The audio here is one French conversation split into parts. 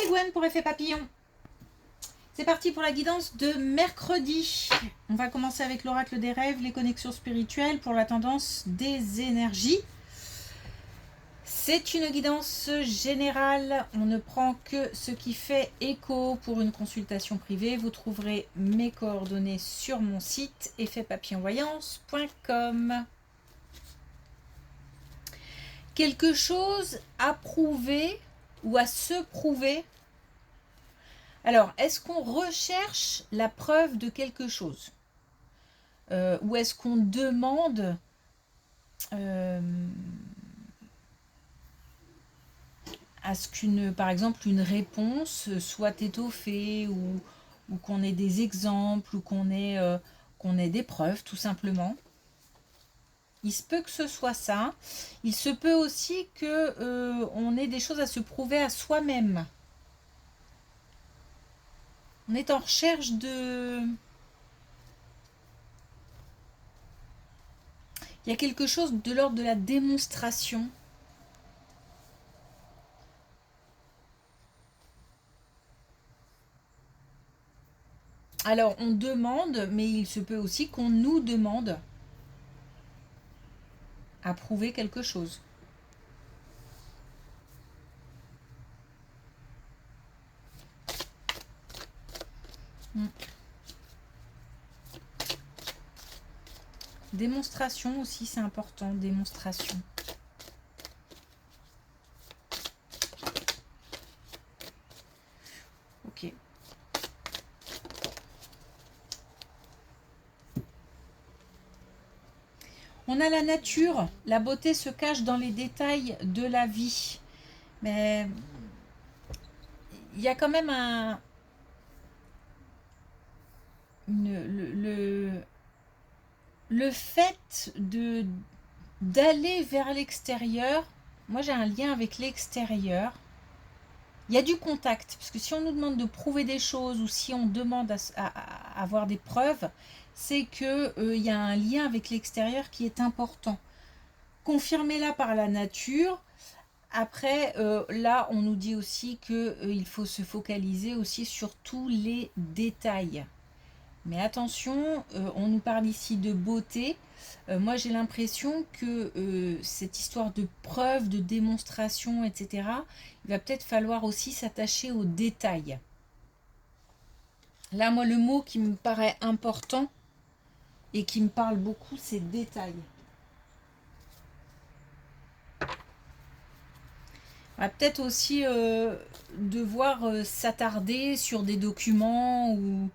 Gwen pour Effet Papillon. C'est parti pour la guidance de mercredi. On va commencer avec l'oracle des rêves, les connexions spirituelles pour la tendance des énergies. C'est une guidance générale, on ne prend que ce qui fait écho pour une consultation privée. Vous trouverez mes coordonnées sur mon site effetpapillonvoyance.com. Quelque chose à prouver ou à se prouver. Alors, est-ce qu'on recherche la preuve de quelque chose ou est-ce qu'on demande à ce qu'une, par exemple, une réponse soit étoffée ou qu'on ait des exemples ou qu'on ait des preuves, tout simplement. Il se peut que ce soit ça. Il se peut aussi que on ait des choses à se prouver à soi-même. On est en recherche de... Il y a quelque chose de l'ordre de la démonstration. Alors, on demande, mais il se peut aussi qu'on nous demande à prouver quelque chose. Démonstration aussi, c'est important, démonstration. Ok. On a la nature, la beauté se cache dans les détails de la vie. Mais il y a quand même le fait d'aller vers l'extérieur. Moi, j'ai un lien avec l'extérieur. Il y a du contact, parce que si on nous demande de prouver des choses ou si on demande à avoir des preuves, c'est qu'il y a un lien avec l'extérieur qui est important. Confirmé là par la nature. Après, là, on nous dit aussi qu'il faut se focaliser aussi sur tous les détails. Mais attention, on nous parle ici de beauté. Moi, j'ai l'impression que cette histoire de preuve, de démonstration, etc., il va peut-être falloir aussi s'attacher aux détails. Là, moi, le mot qui me paraît important et qui me parle beaucoup, c'est détail. On va peut-être aussi devoir s'attarder sur des documents ou...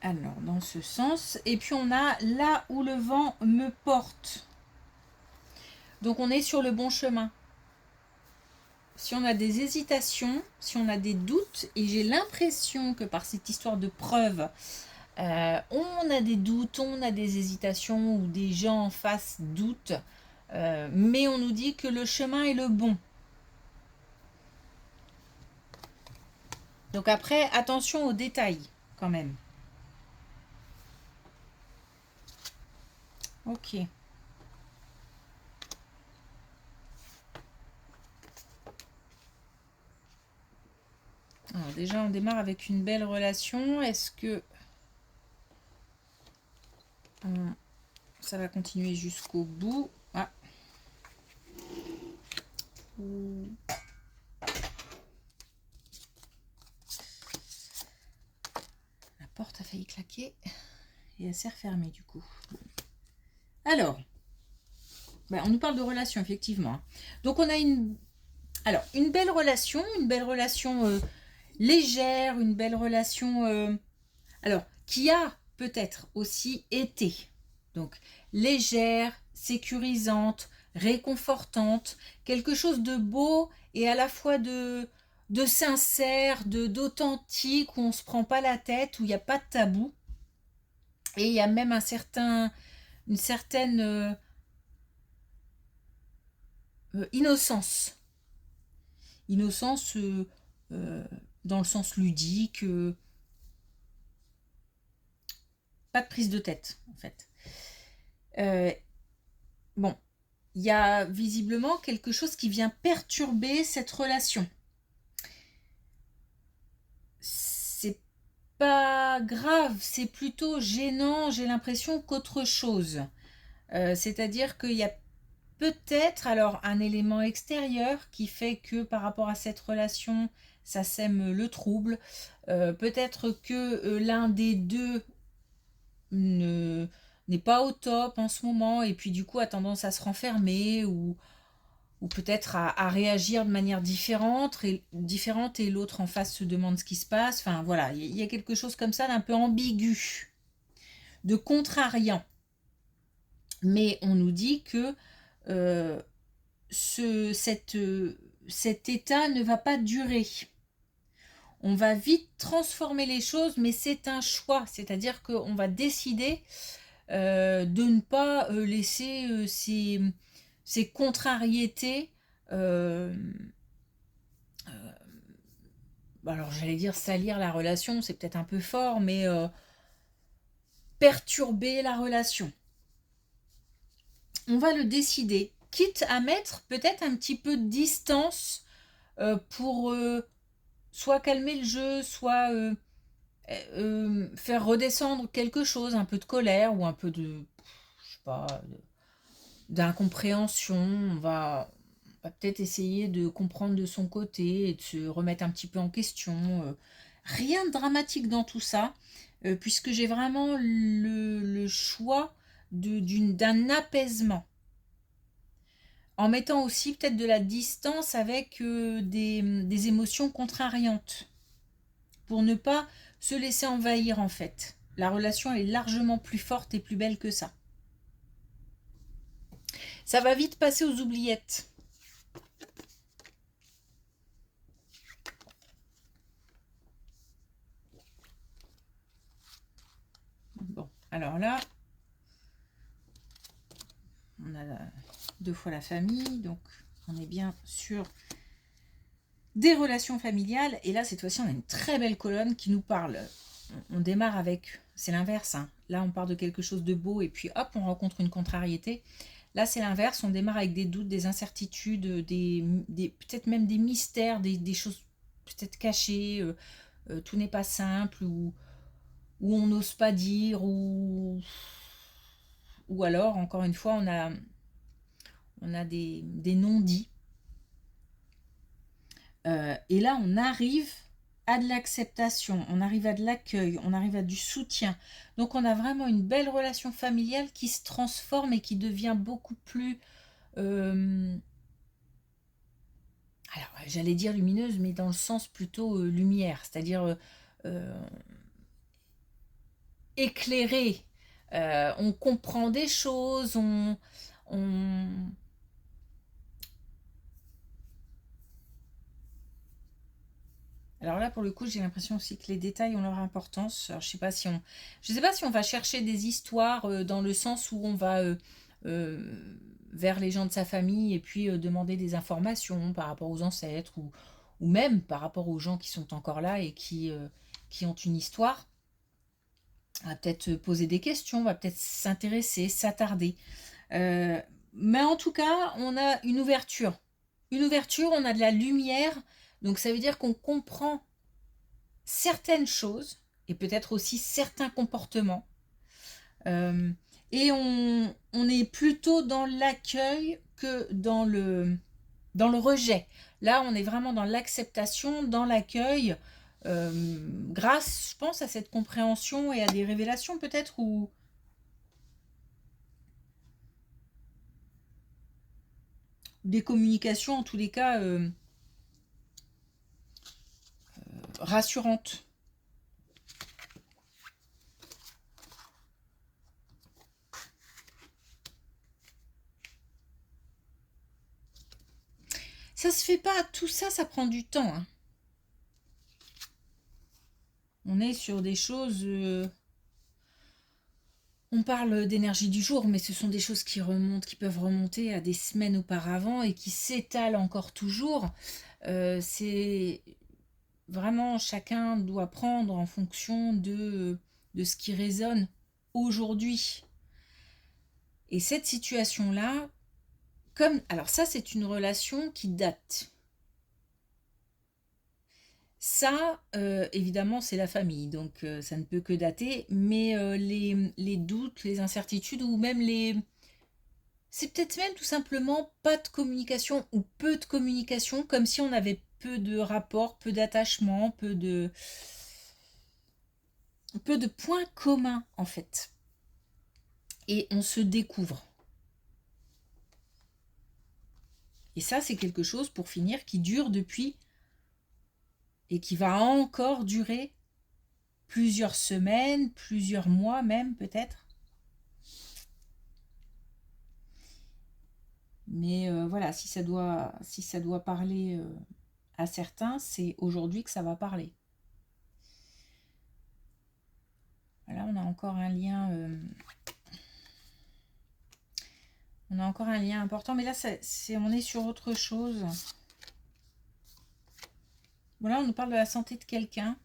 Alors, dans ce sens. Et puis, on a là où le vent me porte. Donc, on est sur le bon chemin. Si on a des hésitations, si on a des doutes, et j'ai l'impression que par cette histoire de preuve, on a des doutes, on a des hésitations, ou des gens en face doutent, mais on nous dit que le chemin est le bon. Donc après, attention aux détails, quand même. Ok. Alors déjà, on démarre avec une belle relation. Est-ce que ça va continuer jusqu'au bout? Ah. La porte a failli claquer et elle s'est refermée du coup. Alors, on nous parle de relation, effectivement. Donc on a une belle relation légère, une belle relation qui a peut-être aussi été donc légère, sécurisante, réconfortante, quelque chose de beau et à la fois de sincère, d'authentique, où on ne se prend pas la tête, où il n'y a pas de tabou. Et il y a même une certaine innocence. Innocence dans le sens ludique, pas de prise de tête en fait. Bon, il y a visiblement quelque chose qui vient perturber cette relation. C'est pas grave, c'est plutôt gênant, j'ai l'impression, qu'autre chose. C'est-à-dire qu'il y a peut-être alors un élément extérieur qui fait que par rapport à cette relation, ça sème le trouble. Peut-être que l'un des deux n'est pas au top en ce moment et puis du coup a tendance à se renfermer ou peut-être à réagir de manière différente et l'autre en face se demande ce qui se passe. Enfin voilà, il y a quelque chose comme ça d'un peu ambigu, de contrariant. Mais on nous dit que euh, cet état ne va pas durer. On va vite transformer les choses, mais c'est un choix, c'est-à-dire qu'on va décider de ne pas laisser ces contrariétés, alors j'allais dire salir la relation, c'est peut-être un peu fort, mais perturber la relation. On va le décider, quitte à mettre peut-être un petit peu de distance pour soit calmer le jeu, soit faire redescendre quelque chose, un peu de colère ou un peu de, je sais pas, d'incompréhension. On va peut-être essayer de comprendre de son côté et de se remettre un petit peu en question. Rien de dramatique dans tout ça, puisque j'ai vraiment le choix d'un apaisement. En mettant aussi peut-être de la distance avec des émotions contrariantes, pour ne pas se laisser envahir en fait. La relation est largement plus forte et plus belle que ça. Ça va vite passer aux oubliettes. Bon, alors là, on a 2 fois la famille, donc on est bien sur des relations familiales. Et là, cette fois-ci, on a une très belle colonne qui nous parle. On démarre avec, c'est l'inverse, hein. Là, on part de quelque chose de beau et puis hop, on rencontre une contrariété. Là, c'est l'inverse, on démarre avec des doutes, des incertitudes, peut-être même des mystères, des choses peut-être cachées. Tout n'est pas simple, ou on n'ose pas dire, ou alors, encore une fois, on a des non-dits. Et là, on arrive à de l'acceptation, on arrive à de l'accueil, on arrive à du soutien. Donc, on a vraiment une belle relation familiale qui se transforme et qui devient beaucoup plus... alors, j'allais dire lumineuse, mais dans le sens plutôt lumière, c'est-à-dire éclairée. On comprend des choses, on, Alors là, pour le coup, j'ai l'impression aussi que les détails ont leur importance. Alors, je sais pas si on va chercher des histoires dans le sens où on va vers les gens de sa famille et puis demander des informations par rapport aux ancêtres ou même par rapport aux gens qui sont encore là et qui ont une histoire. On va peut-être poser des questions, on va peut-être s'intéresser, s'attarder. Mais en tout cas, on a une ouverture. Une ouverture, on a de la lumière. Donc ça veut dire qu'on comprend certaines choses et peut-être aussi certains comportements. Et on est plutôt dans l'accueil que dans le rejet. Là, on est vraiment dans l'acceptation, dans l'accueil, grâce, je pense, à cette compréhension et à des révélations peut-être ou des communications, en tous les cas, rassurantes. Ça se fait pas, tout ça, ça prend du temps, hein. On est sur des choses... on parle d'énergie du jour, mais ce sont des choses qui remontent, qui peuvent remonter à des semaines auparavant et qui s'étalent encore toujours. C'est vraiment, chacun doit prendre en fonction de ce qui résonne aujourd'hui. Et cette situation-là, alors ça, c'est une relation qui date. Ça, évidemment, c'est la famille, donc ça ne peut que dater, mais les doutes, les incertitudes, ou même c'est peut-être même tout simplement pas de communication ou peu de communication, comme si on avait peu de rapports, peu d'attachement, peu de points communs, en fait. Et on se découvre. Et ça, c'est quelque chose, pour finir, qui dure depuis et qui va encore durer plusieurs semaines, plusieurs mois même, peut-être. Mais voilà, si ça doit parler à certains, c'est aujourd'hui que ça va parler. Là, on a encore un lien. On a encore un lien important, mais là, on est sur autre chose. Voilà, on nous parle de la santé de quelqu'un.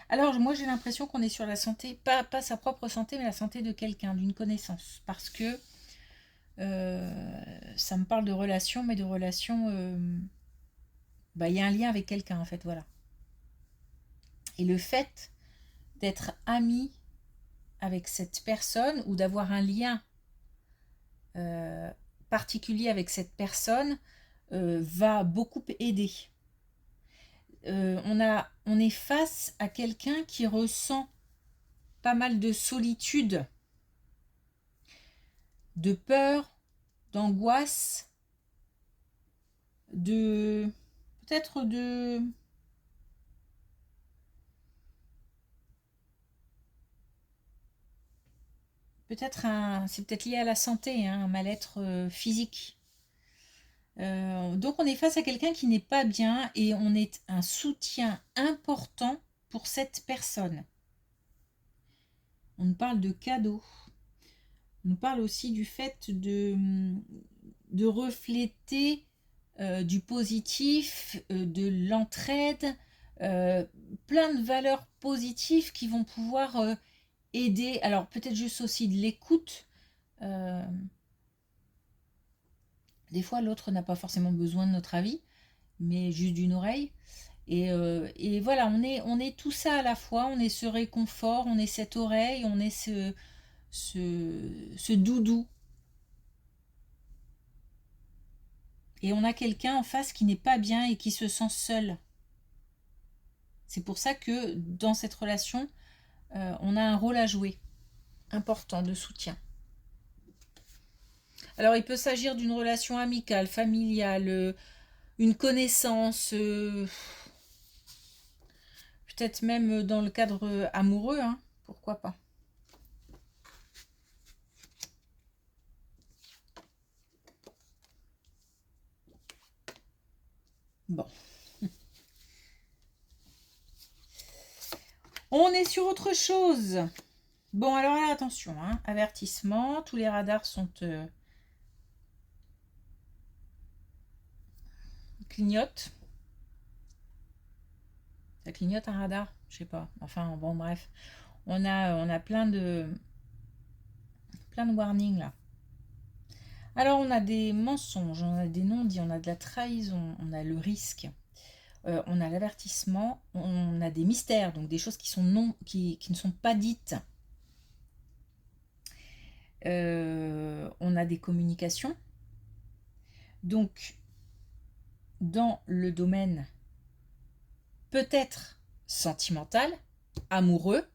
Alors, moi, j'ai l'impression qu'on est sur la santé, pas sa propre santé, mais la santé de quelqu'un, d'une connaissance. Parce que ça me parle de relations, mais de relations... il y a un lien avec quelqu'un, en fait, voilà. Et le fait d'être ami avec cette personne ou d'avoir un lien particulier avec cette personne va beaucoup aider. On est face à quelqu'un qui ressent pas mal de solitude, de peur, d'angoisse, peut-être c'est peut-être lié à la santé, hein, un mal-être physique. Donc on est face à quelqu'un qui n'est pas bien et on est un soutien important pour cette personne. On nous parle de cadeaux. On nous parle aussi du fait de refléter du positif, de l'entraide, plein de valeurs positives qui vont pouvoir aider. Alors peut-être juste aussi de l'écoute. Des fois, l'autre n'a pas forcément besoin de notre avis, mais juste d'une oreille. Et voilà, on est tout ça à la fois. On est ce réconfort, on est cette oreille, on est ce doudou. Et on a quelqu'un en face qui n'est pas bien et qui se sent seul. C'est pour ça que dans cette relation, on a un rôle à jouer, important, de soutien. Alors il peut s'agir d'une relation amicale, familiale, une connaissance, peut-être même dans le cadre amoureux, hein, pourquoi pas. Bon. On est sur autre chose. Bon, alors là, attention, hein, avertissement, tous les radars sont clignotent. Ça clignote un radar? Je sais pas. Enfin, bon, bref. On a plein de warnings là. Alors, on a des mensonges, on a des non-dits, on a de la trahison, on a le risque, on a l'avertissement, on a des mystères, donc des choses qui ne sont pas dites. On a des communications. Donc, dans le domaine peut-être sentimental, amoureux,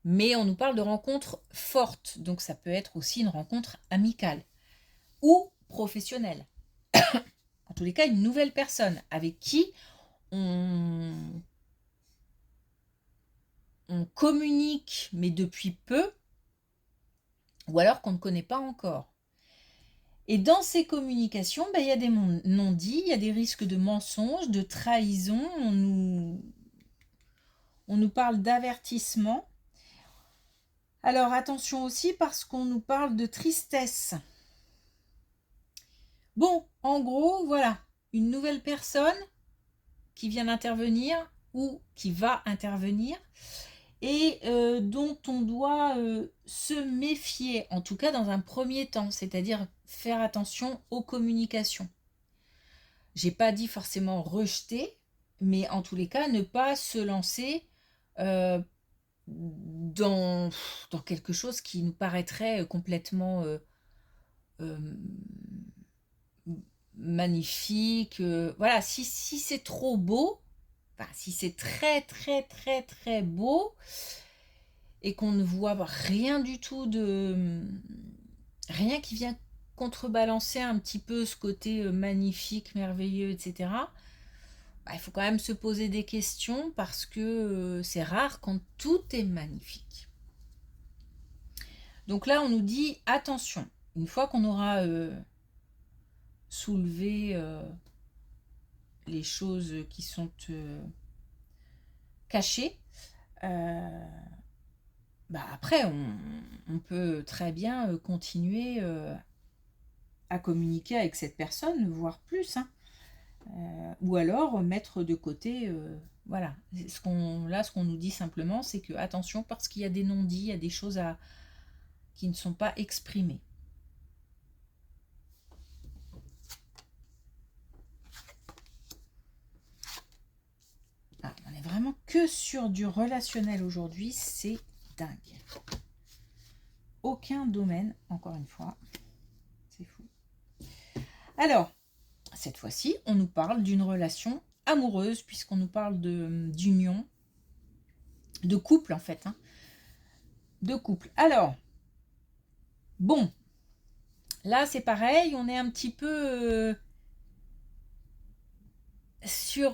mais on nous parle de rencontres fortes. Donc, ça peut être aussi une rencontre amicale ou professionnelle. En tous les cas, une nouvelle personne avec qui on communique, mais depuis peu, ou alors qu'on ne connaît pas encore. Et dans ces communications, il y a des non-dits, il y a des risques de mensonges, de trahison, on nous parle d'avertissement. Alors attention aussi parce qu'on nous parle de tristesse. Bon, en gros, voilà, une nouvelle personne qui vient d'intervenir ou qui va intervenir et dont on doit se méfier, en tout cas dans un premier temps, c'est-à-dire faire attention aux communications. J'ai pas dit forcément rejeter, mais en tous les cas, ne pas se lancer dans, dans quelque chose qui nous paraîtrait complètement euh, magnifique. Voilà, si c'est trop beau, enfin, si c'est très très très très beau et qu'on ne voit rien du tout de... rien qui vient contrebalancer un petit peu ce côté magnifique, merveilleux, etc. Bah, il faut quand même se poser des questions parce que c'est rare quand tout est magnifique. Donc là, on nous dit attention, une fois qu'on aura soulevé les choses qui sont cachées, bah après, on peut très bien continuer à communiquer avec cette personne, voire plus, hein. Ou alors mettre de côté, voilà. Ce qu'on nous dit simplement, c'est que attention, parce qu'il y a des non-dits, il y a des choses qui ne sont pas exprimées. Ah, on est vraiment que sur du relationnel aujourd'hui, c'est dingue. Aucun domaine, encore une fois, c'est fou. Alors, cette fois-ci, on nous parle d'une relation amoureuse, puisqu'on nous parle d'union, de couple en fait, hein. De couple. Alors, bon, là c'est pareil, on est un petit peu sur,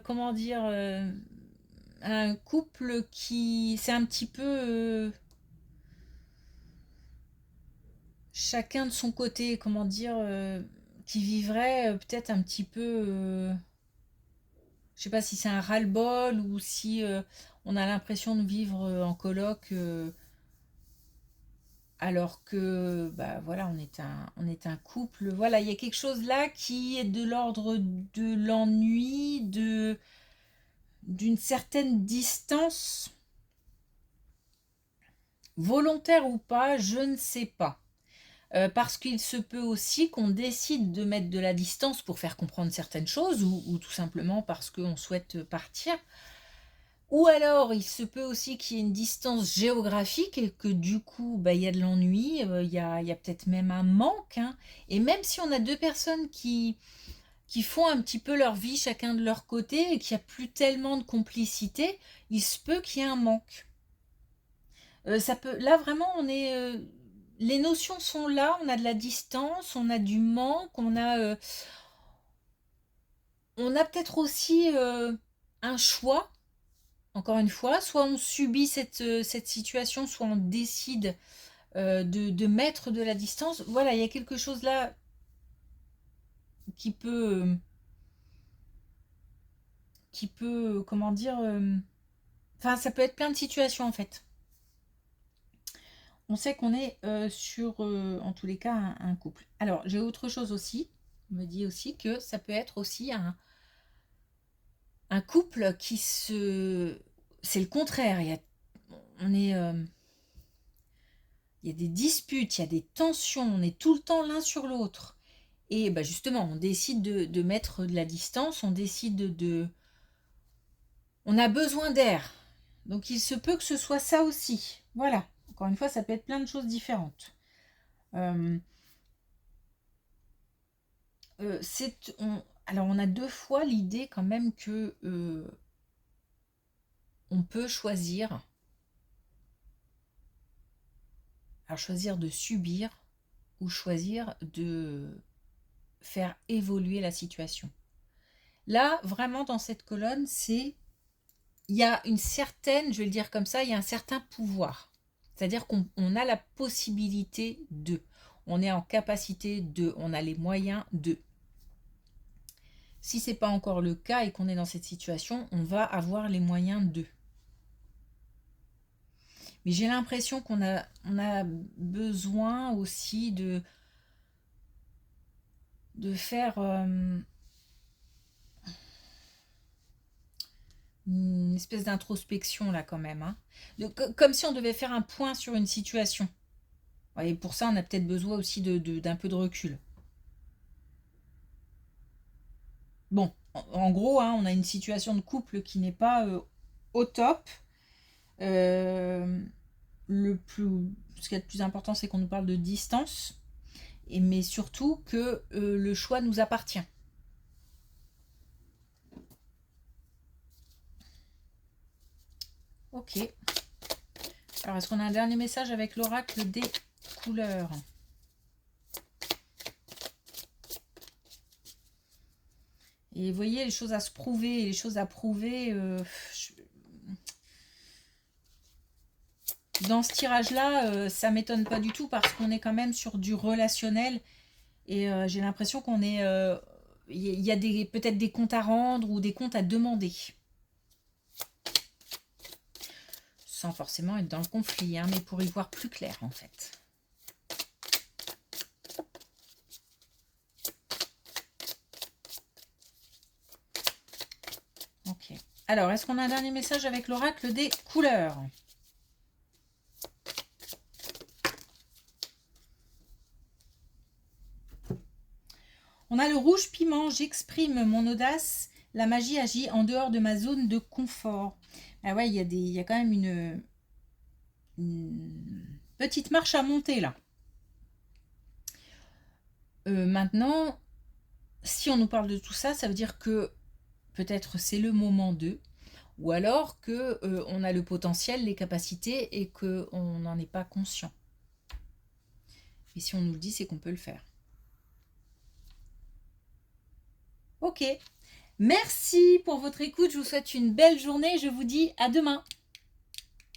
comment dire, un couple qui, c'est un petit peu chacun de son côté, comment dire, qui vivrait peut-être un petit peu, je sais pas si c'est un ras-le-bol ou si on a l'impression de vivre en coloc alors que bah voilà, on est un couple. Voilà, il y a quelque chose là qui est de l'ordre de l'ennui, d'une certaine distance, volontaire ou pas, je ne sais pas. Parce qu'il se peut aussi qu'on décide de mettre de la distance pour faire comprendre certaines choses, ou tout simplement parce qu'on souhaite partir. Ou alors, il se peut aussi qu'il y ait une distance géographique et que du coup, bah, il y a de l'ennui, il y a peut-être même un manque, hein. Et même si on a deux personnes qui font un petit peu leur vie chacun de leur côté et qu'il n'y a plus tellement de complicité, il se peut qu'il y ait un manque. Ça peut, là vraiment, les notions sont là, on a de la distance, on a du manque, on a peut-être aussi un choix. Encore une fois, soit on subit cette situation, soit on décide de mettre de la distance. Voilà, il y a quelque chose là qui peut, comment dire, enfin, ça peut être plein de situations en fait. On sait qu'on est sur, en tous les cas, un couple. Alors, j'ai autre chose aussi. On me dit aussi que ça peut être aussi un couple qui se... C'est le contraire. On est, il y a des disputes, il y a des tensions, on est tout le temps l'un sur l'autre. Et bah justement, on décide de mettre de la distance, on décide On a besoin d'air. Donc il se peut que ce soit ça aussi. Voilà. Encore une fois, ça peut être plein de choses différentes. Euh, alors on a deux fois l'idée quand même que on peut choisir. Alors choisir de subir ou choisir de faire évoluer la situation. Là, vraiment dans cette colonne, il y a une certaine, je vais le dire comme ça, il y a un certain pouvoir. C'est-à-dire qu'on a la possibilité de, on est en capacité de, on a les moyens de. Si ce n'est pas encore le cas et qu'on est dans cette situation, on va avoir les moyens de. Mais j'ai l'impression on a besoin aussi de faire... une espèce d'introspection là quand même. Hein. Comme si on devait faire un point sur une situation. Ouais, et pour ça, on a peut-être besoin aussi d'un peu de recul. Bon, en gros, hein, on a une situation de couple qui n'est pas au top. Euh, ce qui est le plus important, c'est qu'on nous parle de distance, mais surtout que le choix nous appartient. Ok. Alors, est-ce qu'on a un dernier message avec l'oracle des couleurs? Et vous voyez, les choses à se prouver, les choses à prouver, dans ce tirage-là, ça m'étonne pas du tout parce qu'on est quand même sur du relationnel et j'ai l'impression qu'on est... Il y a peut-être des comptes à rendre ou des comptes à demander. Sans forcément être dans le conflit, hein, mais pour y voir plus clair en fait. Ok. Alors, est-ce qu'on a un dernier message avec l'oracle des couleurs? On a le rouge piment. J'exprime mon audace. La magie agit en dehors de ma zone de confort. Ah ouais, il y a quand même une petite marche à monter là. Maintenant, si on nous parle de tout ça, ça veut dire que peut-être c'est le moment d'eux, ou alors que on a le potentiel, les capacités et qu'on n'en est pas conscient. Et si on nous le dit, c'est qu'on peut le faire. Ok. Merci pour votre écoute. Je vous souhaite une belle journée. Je vous dis à demain.